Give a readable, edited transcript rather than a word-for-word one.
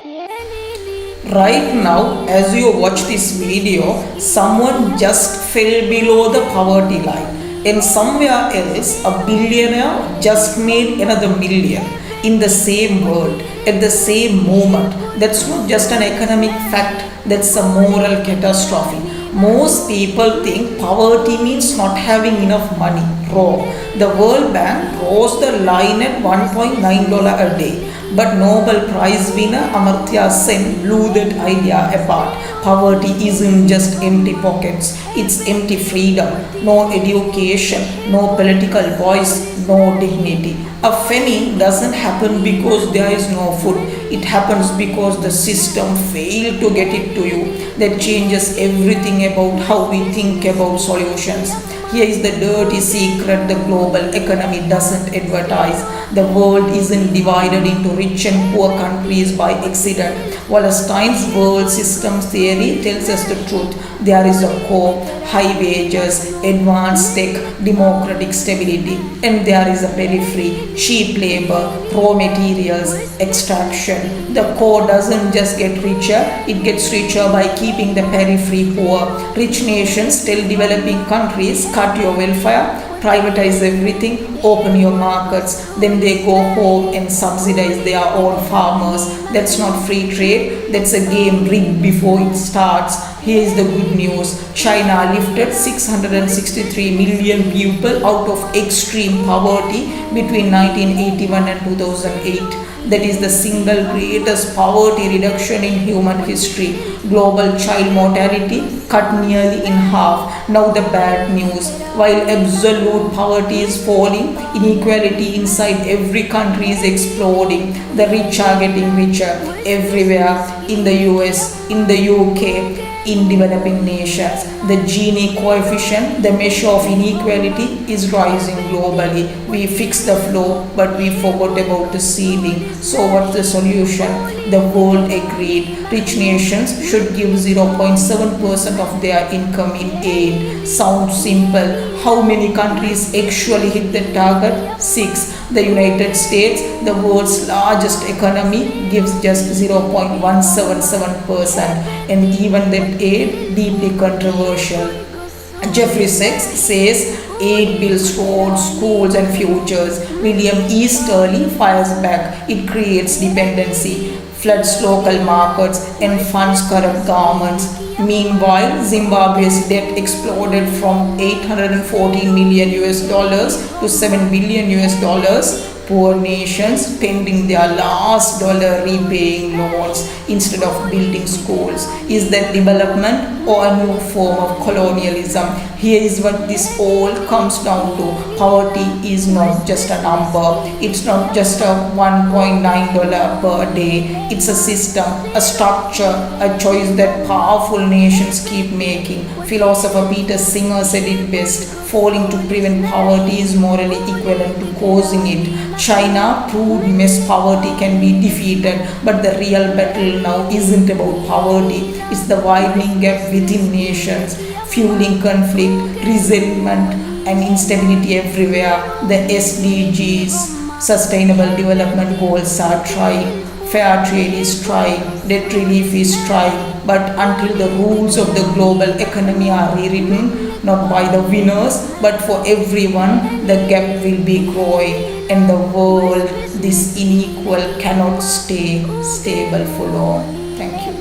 Right now, as you watch this video, someone just fell below the poverty line, and somewhere else, a billionaire just made another million in the same world at the same moment. That's not just an economic fact, that's a moral catastrophe. Most people think poverty means not having enough money. Wrong. The World Bank draws the line at $1.9 a day. But Nobel Prize winner Amartya Sen blew that idea apart. Poverty isn't just empty pockets, it's empty freedom, no education, no political voice, no dignity. A famine doesn't happen because there is no food, it happens because the system failed to get it to you. That changes everything about how we think about solutions. Here is the dirty secret the global economy doesn't advertise. The world isn't divided into rich and poor countries by accident. Wallerstein's world systems theory tells us the truth. There is a core, high wages, advanced tech, democratic stability, and there is a periphery, cheap labor, raw materials, extraction. The core doesn't just get richer, it gets richer by keeping the periphery poor. Rich nations tell developing countries, cut your welfare, privatize everything, open your markets, then they go home and subsidize their own farmers. That's not free trade, that's a game rigged before it starts. Here is the good news. China lifted 663 million people out of extreme poverty between 1981 and 2008. That is the single greatest poverty reduction in human history. Global child mortality cut nearly in half. Now the bad news. While absolute poverty is falling, inequality inside every country is exploding. The rich are getting richer everywhere, in the US, in the UK, in developing nations. The Gini coefficient, the measure of inequality, is rising globally. We fixed the floor, but we forgot about the ceiling. So what's the solution? The world agreed. Rich nations should give 0.7% of their income in aid. Sounds simple. How many countries actually hit the target? 6. The United States, the world's largest economy, gives just 0.177%, and even that aid deeply controversial. Jeffrey Sachs says aid builds roads, schools, and futures. William E. Sterling fires back. It creates dependency, floods local markets, and funds corrupt governments. Meanwhile, Zimbabwe's debt exploded from 814 million US dollars to 7 billion US dollars. Poor nations spending their last dollar repaying loans instead of building schools. Is that development or a new form of colonialism? Here is what this all comes down to. Poverty is not just a number. It's not just a $1.9 per day. It's a system, a structure, a choice that powerful nations keep making. Philosopher Peter Singer said it best. Failing to prevent poverty is morally equivalent to causing it. China proved mass poverty can be defeated, but the real battle now isn't about poverty. It's the widening gap within nations, fueling conflict, resentment, and instability everywhere. The SDGs, Sustainable Development Goals, are trying. Fair trade is trying, debt relief is trying, but until the rules of the global economy are rewritten, not by the winners, but for everyone, the gap will be growing. And the world, this unequal, cannot stay stable for long. Thank you.